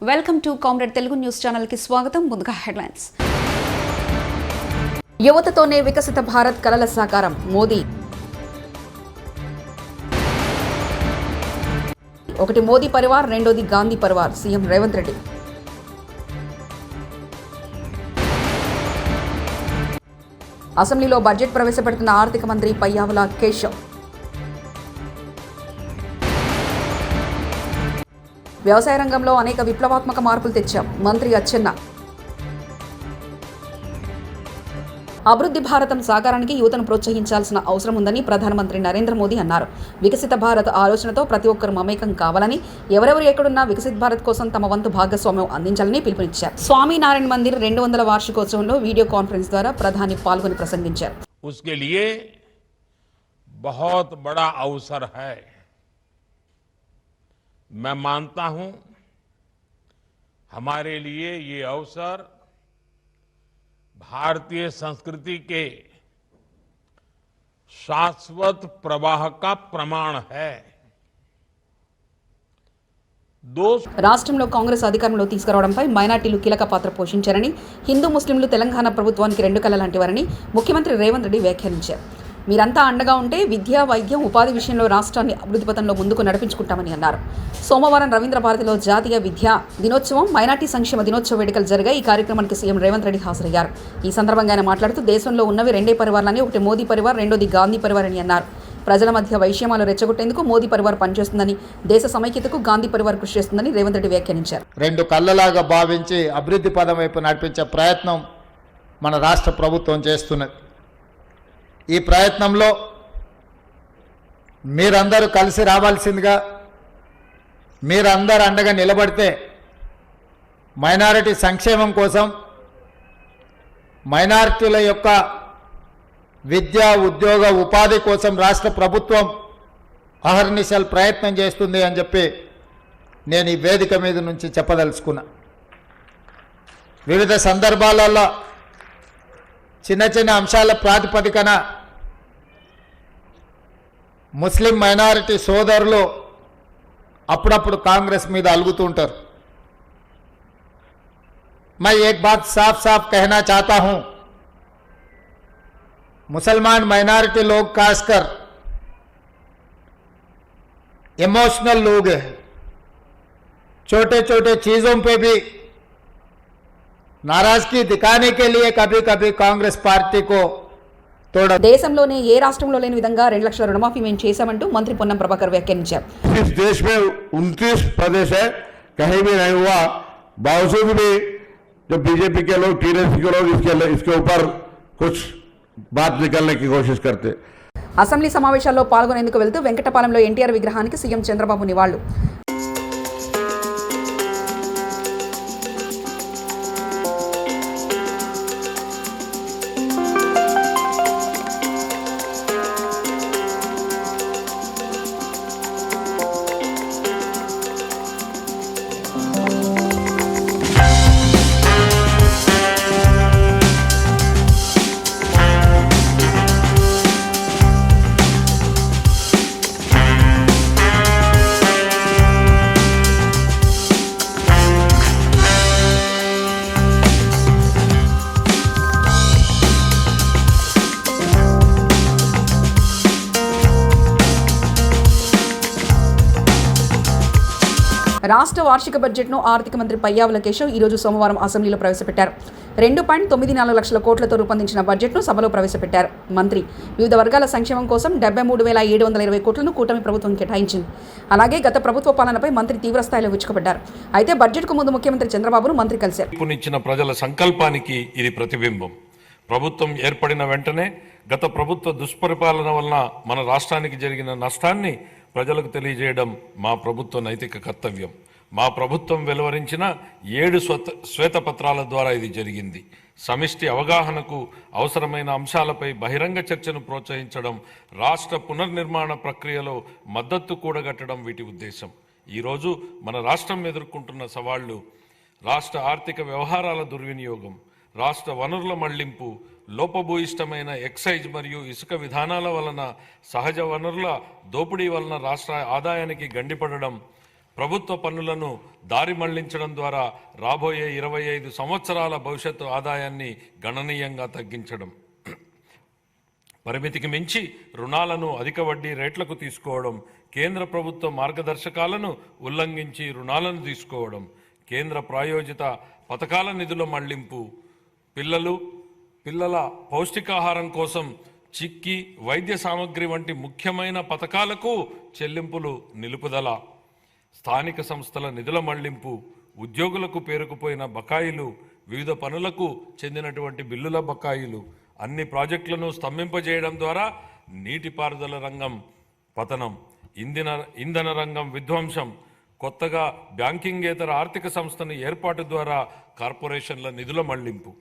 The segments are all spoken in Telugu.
Welcome to comrade Telugu news channel కి స్వాగతం. ముందుగా హెడ్లైన్స్. యువతతోనే వికసిత భారత్ కలల సాకారం మోదీ. ఒకటి మోదీ పరివార్, రెండోది గాంధీ పరివార్ సీఎం రేవంత్ రెడ్డి. అసెంబ్లీలో బడ్జెట్ ప్రవేశపెడుతున్న ఆర్థిక మంత్రి పయ్యావుల కేశవ్. వ్యవసాయ రంగంలో అనేక విప్లవాత్మక మార్పులు తెచ్చాం మంత్రి అచ్చెన్న. అభివృద్ధి భారతం సాకారానికి యువతను ప్రోత్సహించాల్సిన అవసరం ఉందని ప్రధానమంత్రి నరేంద్ర మోదీ అన్నారు. వికసిత భారత్ ఆలోచనతో ప్రతి ఒక్కరూ మమేకం కావాలని, ఎవరెవరు ఎక్కడున్నా వికసిత్ భారత్ కోసం తమ వంతు భాగస్వామ్యం అందించాలని పిలుపునిచ్చారు. స్వామి నారాయణ మందిర్ 200వ వార్షికోత్సవంలో వీడియో కాన్ఫరెన్స్ ద్వారా ప్రధాని పాల్గొని ప్రసంగించారు. उसके लिए बहुत बड़ा अवसर है. मैं मानता हूं हमारे लिए ये अवसर भारतीय संस्कृति के शाश्वत प्रवाह का प्रमाण है. రాష్ట్రంలో కాంగ్రెస్ అధికారంలో తీసుకురావడంపై మైనార్టీలు కీలక పాత్ర పోషించారని, హిందూ ముస్లింలు తెలంగాణ ప్రభుత్వానికి రెండు కళ్ళ లాంటివారని ముఖ్యమంత్రి రేవంత్ రెడ్డి వ్యాఖ్యానించారు. మీరంతా అండగా ఉంటే విద్య, వైద్యం, ఉపాధి విషయంలో రాష్ట్రాన్ని అభివృద్ధి పథంలో ముందుకు నడిపించుకుంటామని అన్నారు. సోమవారం రవీంద్ర భారతిలో జాతీయ విద్యా దినోత్సవం, మైనార్టీ సంక్షేమ దినోత్సవ వేడుకలు జరిగాయి. ఈ కార్యక్రమానికి సీఎం రేవంత్ రెడ్డి హాజరయ్యారు. ఈ సందర్భంగా ఆయన మాట్లాడుతూ దేశంలో ఉన్నవి రెండే పరివార్లని, ఒకటి మోదీ పరివార్, రెండోది గాంధీ పరివార్ అని అన్నారు. ప్రజల మధ్య వైషమ్యాలు రెచ్చగొట్టేందుకు మోదీ పరివార్ పనిచేస్తుందని, దేశ సమైక్యతకు గాంధీ పరివార్ కృషి చేస్తుందని రేవంత్ రెడ్డి వ్యాఖ్యానించారు. రెండు కళ్ళలాగా భావించి అభివృద్ధి పదం వైపు నడిపించే ప్రయత్నం మన రాష్ట్ర ప్రభుత్వం చేస్తున్నది. ఈ ప్రయత్నంలో మీరందరూ కలిసి రావాల్సిందిగా, మీరందరూ అండగా నిలబడితే మైనారిటీ సంక్షేమం కోసం, మైనారిటీల యొక్క విద్య, ఉద్యోగ, ఉపాధి కోసం రాష్ట్ర ప్రభుత్వం అహర్నిశలు ప్రయత్నం చేస్తుంది అని చెప్పి నేను ఈ వేదిక మీద నుంచి చెప్పదలుచుకున్నా. వివిధ సందర్భాలలో చిన్న చిన్న అంశాల ప్రాతిపదికన ముస్లిం మైనారిటీ సోదరులు అప్పుడప్పుడు కాంగ్రెస్ మీద అలుగుతుంటారు. मैं एक बात साफ साफ कहना चाहता हूं, मुसलमान माइनॉरिटी लोग खासकर इमोशनल लोग हैं. छोटे छोटे चीज़ों पे भी नाराजगी दिखाने के लिए कभी कभी कांग्रेस पार्टी को तोड़ा. దేశంలోనే ఏ రాష్ట్రంలో లేని విధంగా 2 లక్షల రుణమాఫీ మేము చేశామంటూ మంత్రి పొన్నం ప్రభాకర్ వ్యాఖ్యానించారు. इस देश में 29 प्रदेश है, कहीं भी नहीं हुआ. बावजूद भी जो बीजेपी के लोग, टीआरएस के लोग इसके ऊपर कुछ बात निकालने की कोशिश करते. అసెంబ్లీ సమావేశాల్లో పాల్గొనేందుకు వెళ్తూ వెంకటపాలెంలో ఎన్టీఆర్ విగ్రహానికి సీఎం చంద్రబాబు నివాళులు. రాష్ట్ర వార్షిక బడ్జెట్ను ఆర్థిక మంత్రి పయ్యావుల కేశవ్ ఈరోజు సోమవారం అసెంబ్లీలో ప్రవేశపెట్టారు. 2.94 లక్షల కోట్లతో రూపొందించిన బడ్జెట్ను సభలో ప్రవేశపెట్టారు. మంత్రి వివిధ వర్గాల సంక్షేమం కోసం 73,720 కోట్లను కూటమి ప్రభుత్వం కేటాయించింది. అలాగే గత ప్రభుత్వ పాలనపై మంత్రి తీవ్రస్థాయిలో విరుచుకుపడ్డారు. అయితే బడ్జెట్కు ముందు ముఖ్యమంత్రి చంద్రబాబును మంత్రి కలిశారు. ఇచ్చిన ప్రజల సంకల్పానికి ఇది ప్రతిబింబం. ప్రభుత్వం ఏర్పడిన వెంటనే గత ప్రభుత్వ దుష్పరిపాలన వలన మన రాష్ట్రానికి జరిగిన నష్టాన్ని ప్రజలకు తెలియజేయడం మా ప్రభుత్వ నైతిక కర్తవ్యం. మా ప్రభుత్వం వెలువరించిన 7 శ్వేతపత్రాల ద్వారా ఇది జరిగింది. సమిష్టి అవగాహనకు అవసరమైన అంశాలపై బహిరంగ చర్చను ప్రోత్సహించడం, రాష్ట్ర పునర్నిర్మాణ ప్రక్రియలో మద్దతు కూడగట్టడం వీటి ఉద్దేశం. ఈరోజు మన రాష్ట్రం ఎదుర్కొంటున్న సవాళ్లు రాష్ట్ర ఆర్థిక వ్యవహారాల దుర్వినియోగం, రాష్ట్ర వనరుల మళ్లింపు, లోపభూయిష్టమైన ఎక్సైజ్ మరియు ఇసుక విధానాల వలన సహజ వనరుల దోపిడీ వలన రాష్ట్ర ఆదాయానికి గండిపడడం, ప్రభుత్వ పన్నులను దారి మళ్లించడం ద్వారా రాబోయే 25 సంవత్సరాల భవిష్యత్తు ఆదాయాన్ని గణనీయంగా తగ్గించడం, పరిమితికి మించి రుణాలను అధిక వడ్డీ రేట్లకు తీసుకోవడం, కేంద్ర ప్రభుత్వ మార్గదర్శకాలను ఉల్లంఘించి రుణాలను తీసుకోవడం, కేంద్ర ప్రాయోజిత పథకాల నిధుల మళ్లింపు, పిల్లల పౌష్టికాహారం కోసం చిక్కి వైద్య సామగ్రి వంటి ముఖ్యమైన పథకాలకు చెల్లింపులు నిలుపుదల, స్థానిక సంస్థల నిధుల మళ్లింపు, ఉద్యోగులకు పేరుకుపోయిన బకాయిలు, వివిధ పనులకు చెందినటువంటి బిల్లుల బకాయిలు, అన్ని ప్రాజెక్టులను స్తంభింపజేయడం ద్వారా నీటిపారుదల రంగం పతనం, ఇంధన రంగం విధ్వంసం, కొత్తగా బ్యాంకింగేతర ఆర్థిక సంస్థను ఏర్పాటు ద్వారా కార్పొరేషన్ల నిధుల మళ్లింపు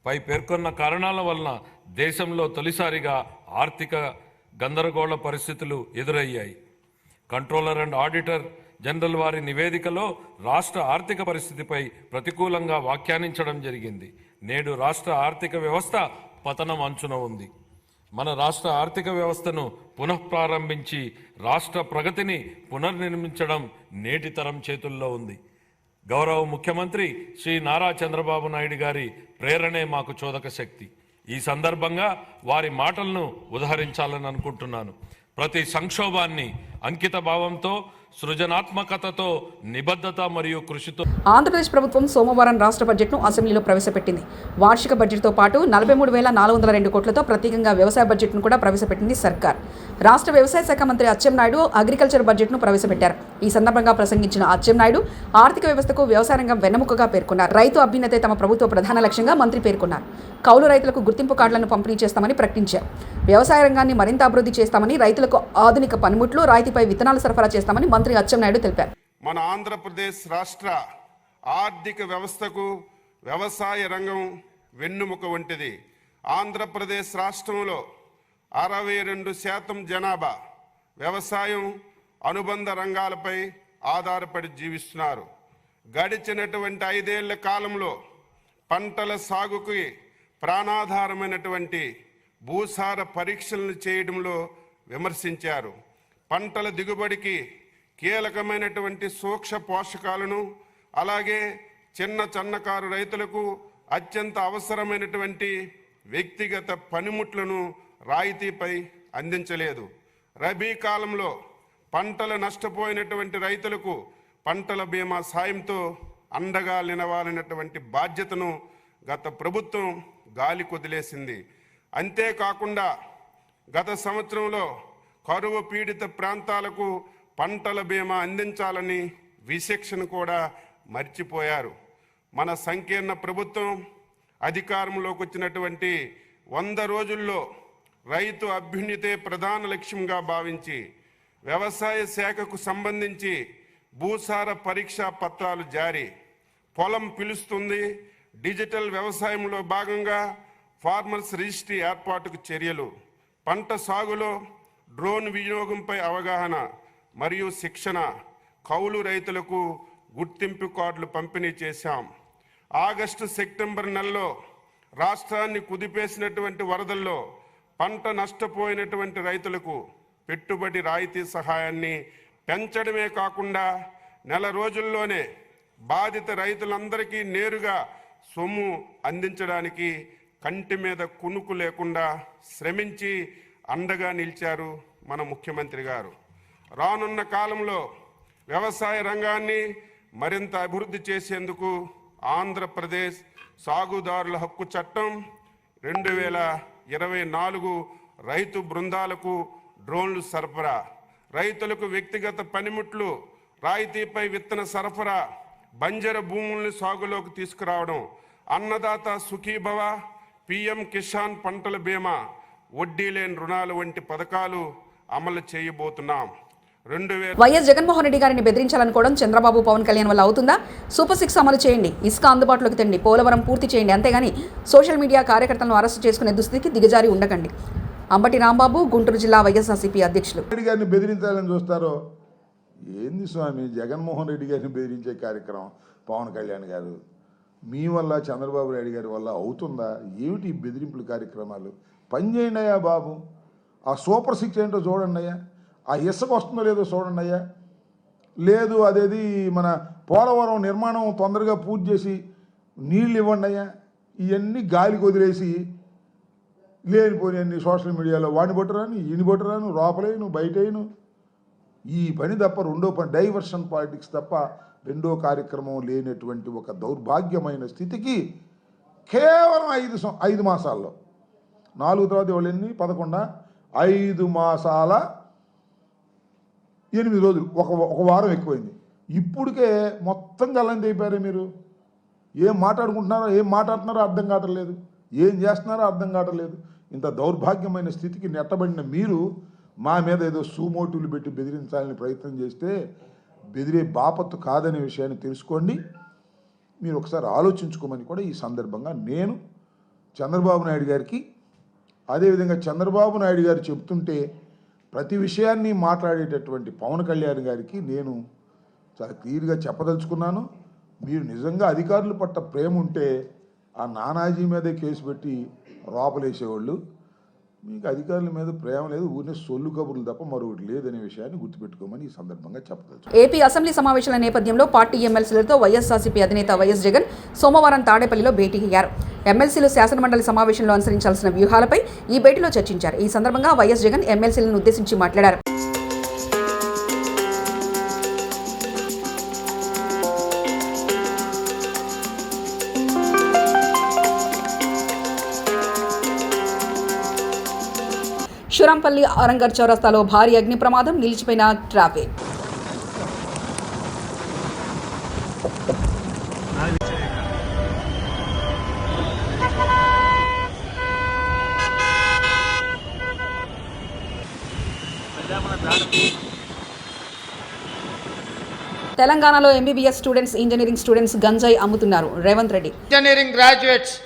పై పేర్కొన్న కారణాల వలన దేశంలో తొలిసారిగా ఆర్థిక గందరగోళ పరిస్థితులు ఎదురయ్యాయి. కంట్రోలర్ అండ్ ఆడిటర్ జనరల్ వారి నివేదికలో రాష్ట్ర ఆర్థిక పరిస్థితిపై ప్రతికూలంగా వ్యాఖ్యానించడం జరిగింది. నేడు రాష్ట్ర ఆర్థిక వ్యవస్థ పతనం అంచున ఉంది. మన రాష్ట్ర ఆర్థిక వ్యవస్థను పునఃప్రారంభించి రాష్ట్ర ప్రగతిని పునర్నిర్మించడం నేటి తరం చేతుల్లో ఉంది. గౌరవ ముఖ్యమంత్రి శ్రీ నారా చంద్రబాబు నాయుడు గారి ప్రేరణే మాకు చోదక శక్తి. ఈ సందర్భంగా వారి మాటలను ఉదహరించాలని అనుకుంటున్నాను. ప్రతి సంక్షోభాన్ని అంకిత భావంతో, సృజనాత్మకతతో, నిబద్ధత మరియు కృషితో ఆంధ్రప్రదేశ్ ప్రభుత్వం సోమవారం రాష్ట్ర బడ్జెట్ను అసెంబ్లీలో ప్రవేశపెట్టింది. వార్షిక బడ్జెట్తో పాటు 43,402 కోట్లతో ప్రత్యేకంగా వ్యవసాయ బడ్జెట్ను కూడా ప్రవేశపెట్టింది సర్కార్. రాష్ట్ర వ్యవసాయ శాఖ మంత్రి అచ్చెన్నాయుడు అగ్రికల్చర్ బడ్జెట్ను ప్రవేశపెట్టారు. ఈ సందర్భంగా ప్రసంగించిన అచ్చెన్నాయుడు ఆర్థిక వ్యవస్థకు వ్యవసాయ రంగం వెన్నెముకగా పేర్కొన్నారు. రైతు అభ్యున్నతే తమ ప్రభుత్వ ప్రధాన లక్ష్యంగా మంత్రి పేర్కొన్నారు. కౌలు రైతులకు గుర్తింపు కార్డులను పంపిణీ చేస్తామని ప్రకటించారు. వ్యవసాయ రంగాన్ని మరింత అభివృద్ధి చేస్తామని, రైతులకు ఆధునిక పనిముట్లు, రాయితీపై విత్తనాలు సరఫరా చేస్తామని మంత్రి అచ్చెన్నాయుడు తెలిపారు. మన ఆంధ్రప్రదేశ్ రాష్ట్ర ఆర్థిక వ్యవస్థకు వ్యవసాయ రంగం వెన్నుముక వంటిది. ఆంధ్రప్రదేశ్ రాష్ట్రంలో 62% జనాభా వ్యవసాయం, అనుబంధ రంగాలపై ఆధారపడి జీవిస్తున్నారు. గడిచినటువంటి 5 ఏళ్ల కాలంలో పంటల సాగుకి ప్రాణాధారమైనటువంటి భూసార పరీక్షలను చేయడంలో విమర్శించారు. పంటల దిగుబడికి కీలకమైనటువంటి సూక్ష్మ పోషకాలను, అలాగే చిన్నకారు రైతులకు అత్యంత అవసరమైనటువంటి వ్యక్తిగత పనిముట్లను రాయితీపై అందించలేదు. రబీ కాలంలో పంటలు నష్టపోయినటువంటి రైతులకు పంటల బీమా సాయంతో అండగా నిలవాలన్నటువంటి బాధ్యతను గత ప్రభుత్వం గాలి కొదిలేసింది. అంతేకాకుండా గత సంవత్సరంలో కరువు పీడిత ప్రాంతాలకు పంటల బీమా అందించాలని విచక్షణ కూడా మర్చిపోయారు. మన సంకీర్ణ ప్రభుత్వం అధికారంలోకి వచ్చినటువంటి 100 రోజుల్లో రైతు అభ్యున్నతే ప్రధాన లక్ష్యంగా భావించి వ్యవసాయ శాఖకు సంబంధించి భూసార పరీక్షా పత్రాలు జారీ, పొలం పిలుస్తుంది, డిజిటల్ వ్యవసాయంలో భాగంగా ఫార్మర్స్ రిజిస్ట్రీ ఏర్పాటుకు చర్యలు, పంట సాగులో డ్రోన్ వినియోగంపై అవగాహన మరియు శిక్షణ, కౌలు రైతులకు గుర్తింపు కార్డులు పంపిణీ చేశాం. ఆగస్టు, సెప్టెంబర్ నెలలో రాష్ట్రాన్ని కుదిపేసినటువంటి వరదల్లో పంట నష్టపోయినటువంటి రైతులకు పెట్టుబడి రాయితీ సహాయాన్ని పెంచడమే కాకుండా నెల రోజుల్లోనే బాధిత రైతులందరికీ నేరుగా సొమ్ము అందించడానికి కంటి మీద కునుకు లేకుండా శ్రమించి అండగా నిలిచారు మన ముఖ్యమంత్రి గారు. రానున్న కాలంలో వ్యవసాయ రంగాన్ని మరింత అభివృద్ధి చేసేందుకు ఆంధ్రప్రదేశ్ సాగుదారుల హక్కు చట్టం 2024 రైతు బృందాలకు డ్రోన్లు సరఫరా, రైతులకు వ్యక్తిగత పనిముట్లు, రాయితీపై విత్తన సరఫరా, బంజరు భూముల్ని సాగులోకి తీసుకురావడం, అన్నదాత సుఖీభవ, పిఎం కిసాన్ పంటల బీమా, వడ్డీ లేని రుణాలు వంటి పథకాలు అమలు చేయబోతున్నాం. వైఎస్ జగన్మోహన్ రెడ్డి గారిని బెదిరించాలనుకోవడం చంద్రబాబు, పవన్ కళ్యాణ్ వల్ల అవుతుందా? సూపర్ 6 అమలు చేయండి, ఇసుక అందుబాటులోకి తెండి, పోలవరం పూర్తి చేయండి, అంతేగాని సోషల్ మీడియా కార్యకర్తలను అరెస్టు చేసుకునే దుస్థితికి దిగజారి ఉండకండి. అంబటి రాంబాబు, గుంటూరు జిల్లా వైఎస్ఆర్సీపీ అధ్యక్షులు. రెడ్డి గారిని బెదిరించాలని చూస్తారో ఏంది స్వామి? జగన్మోహన్ రెడ్డి గారిని బెదిరించే కార్యక్రమం పవన్ కళ్యాణ్ గారు మీ వల్ల, చంద్రబాబు నాయుడు గారి వల్ల అవుతుందా? ఏమిటి బెదిరింపుల కార్యక్రమాలు? పని చేయండి అయ్యా బాబు. ఆ సూపర్ 6 ఏంటో చూడండి అయ్యా, ఆ ఇసుక వస్తుందో లేదో చూడండి అయ్యా, లేదు అదేది మన పోలవరం నిర్మాణం తొందరగా పూర్తి చేసి నీళ్ళు ఇవ్వండి అయ్యా, ఇవన్నీ గాలికి వదిలేసి లేనిపోయి అన్ని సోషల్ మీడియాలో వాడిని పట్టురాను ఈయన పట్టురాను లోపలేను బయటేను ఈ పని తప్ప రెండో పని డైవర్షన్ పాలిటిక్స్ తప్ప రెండో కార్యక్రమం లేనటువంటి ఒక దౌర్భాగ్యమైన స్థితికి కేవలం 5 మాసాల్లో 4 తర్వాత వాళ్ళు ఎన్ని 11 5 మాసాల 8 రోజులు ఒక వారం ఎక్కువైంది. ఇప్పటికే మొత్తం గల్లంది అయిపోయారు. మీరు ఏం మాట్లాడుతున్నారో అర్థం కావట్లేదు, ఏం చేస్తున్నారో అర్థం కావట్లేదు. ఇంత దౌర్భాగ్యమైన స్థితికి నెట్టబడిన మీరు మా మీద ఏదో సూమోటులు పెట్టి బెదిరించాలని ప్రయత్నం చేస్తే బెదిరే బాపత్తు కాదనే విషయాన్ని తెలుసుకోండి. మీరు ఒకసారి ఆలోచించుకోమని కూడా ఈ సందర్భంగా నేను చంద్రబాబు నాయుడు గారికి, అదేవిధంగా చంద్రబాబు నాయుడు గారు చెప్తుంటే ప్రతి విషయాన్ని మాట్లాడేటటువంటి పవన్ కళ్యాణ్ గారికి నేను చాలా క్లియర్గా చెప్పదలుచుకున్నాను. మీరు నిజంగా అధికారుల పట్ల ప్రేమ ఉంటే ఆ నానాజీ మీదే కేసు పెట్టి లోపలేసేవాళ్ళు. మీకు అధికారుల మీద ప్రేమ లేదు, ఊరినే సొల్లు కబుర్లు తప్ప మరొకటి లేదనే విషయాన్ని గుర్తుపెట్టుకోమని ఈ సందర్భంగా చెప్పదలుచు. ఏపీ అసెంబ్లీ సమావేశాల నేపథ్యంలో పార్టీ ఎమ్మెల్సీలతో వైఎస్ఆర్సీపీ అధినేత వైఎస్ జగన్ సోమవారం తాడేపల్లిలో భేటీ అయ్యారు. ఎమ్మెల్సీలు శాసనమండలి సమావేశంలో అనుసరించాల్సిన వ్యూహాలపై ఈ భేటీలో చర్చించారు. ఈ సందర్భంగా వైఎస్ జగన్ ఎమ్మెల్సీలను ఉద్దేశించి మాట్లాడారు. షురంపల్లి ఆరంగర్ చౌరస్తాలో భారీ అగ్ని ప్రమాదం, నిలిచిపోయిన ట్రాఫిక్. తెలంగాణలో ఎంబీబీఎస్ స్టూడెంట్స్, ఇంజనీరింగ్ స్టూడెంట్స్ గంజాయి అమ్ముతున్నారు. Revanth Reddy engineering graduates,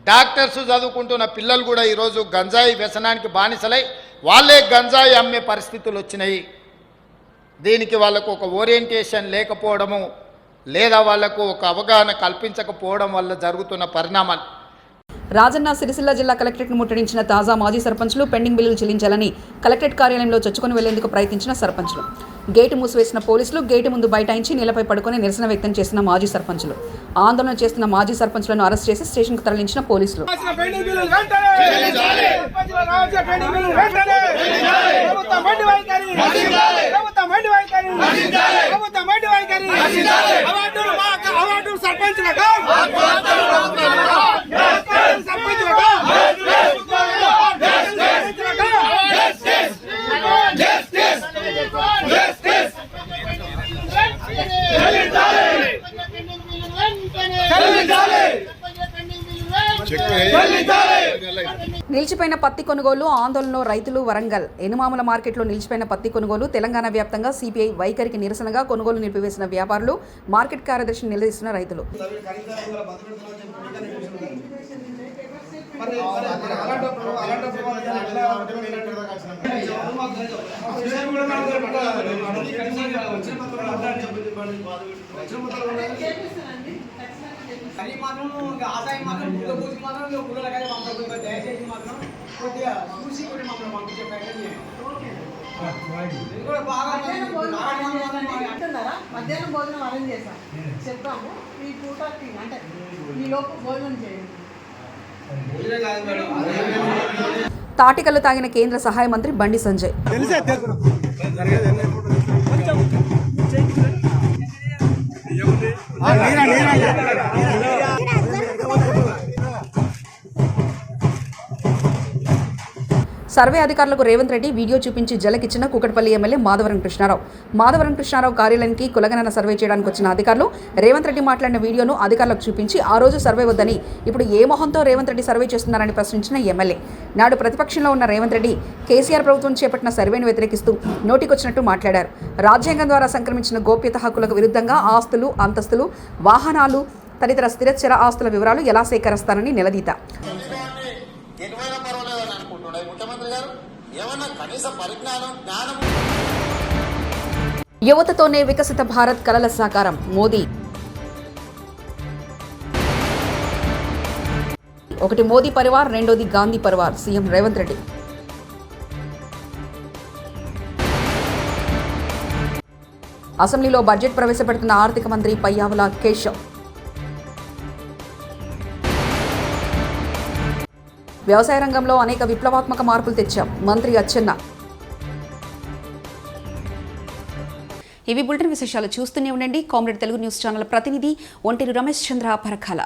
doctors చదువుకుంటున్న పిల్లలు కూడా ఈరోజు గంజాయి వ్యసనానికి బానిసలై వాళ్ళే గంజాయి అమ్మే పరిస్థితులు వచ్చినాయి. దీనికి వాళ్ళకు ఒక ఓరియంటేషన్ లేకపోవడము లేదా వాళ్లకు ఒక అవగాహన కల్పించకపోవడం వల్ల జరుగుతున్న పరిణామాలు. రాజన్న సిరిసిల్ల జిల్లా కలెక్టరేట్ను ముట్టడించిన తాజా మాజీ సర్పంచ్లు పెండింగ్ బిల్లులు చెల్లించాలని కలెక్టరేట్ కార్యాలయంలో చొచ్చుకొని వెళ్లేందుకు ప్రయత్నించిన సర్పంచ్లు. గేటు మూసివేసిన పోలీసులు గేటు ముందు బైఠాయించి నేలపై పడుకొని నిరసన వ్యక్తం చేసిన మాజీ సర్పంచ్లు. ఆందోళన చేస్తున్న మాజీ సర్పంచ్లను అరెస్ట్ చేసి స్టేషన్కు తరలించిన పోలీసులు. నిలిచిపోయిన పత్తి కొనుగోలు ఆందోళనలో రైతులు. వరంగల్ ఎనుమాముల మార్కెట్లో నిలిచిపోయిన పత్తి కొనుగోలు. తెలంగాణ వ్యాప్తంగా సిపిఐ వైఖరికి నిరసనగా కొనుగోలు నిలిపివేసిన వ్యాపారులు, మార్కెట్ కార్యదర్శిని నిలదీస్తున్న రైతులు. మధ్యాహ్నం భోజనం అరేంజ్ చేశాం, చెప్పాము ఈ పూటకి అంటే ఈ లోపు భోజనం చేయండి. తాటికల్లు తాగిన కేంద్ర సహాయ మంత్రి బండి సంజయ్. సర్వే అధికారులకు రేవంత్ రెడ్డి వీడియో చూపించి జలకిచ్చిన కూకట్పల్లి ఎమ్మెల్యే మాధవరం కృష్ణారావు కార్యాలయానికి కులగణన సర్వే చేయడానికి వచ్చిన అధికారులు రేవంత్ రెడ్డి మాట్లాడిన వీడియోను అధికారులకు చూపించి ఆ రోజు సర్వే వద్దని ఇప్పుడు ఏ మొహంతో రేవంత్ రెడ్డి సర్వే చేస్తున్నారని ప్రశ్నించిన ఎమ్మెల్యే. నాడు ప్రతిపక్షంలో ఉన్న రేవంత్ రెడ్డి కేసీఆర్ ప్రభుత్వం చేపట్టిన సర్వేను వ్యతిరేకిస్తూ నోటికొచ్చినట్టు మాట్లాడారు. రాజ్యాంగం ద్వారా సంక్రమించిన గోప్యత హక్కులకు విరుద్ధంగా ఆస్తులు, అంతస్తులు, వాహనాలు తదితర స్థిరచర ఆస్తుల వివరాలు ఎలా సేకరిస్తారని నిలదీత. యువతతోనే వికసిత భారత్ కలల సాకారం. మోదీ. ఒకటి మోదీ పరివార్, రెండోది గాంధీ పరివార్. సీఎం రేవంత్ రెడ్డి. అసెంబ్లీలో బడ్జెట్ ప్రవేశపెడుతున్న ఆర్థిక మంత్రి పయ్యావుల కేశవ్. వ్యవసాయ రంగంలో అనేక విప్లవాత్మక మార్పులు తెచ్చాం, మంత్రి అచ్చెన్న. ఇవి బులెటిన్ విశేషాలు. చూస్తూనే ఉండండి కామ్రేడ్ తెలుగు న్యూస్ ఛానల్ ప్రతినిధి ఒంటేరు రమేష్ చంద్ర పరకాల.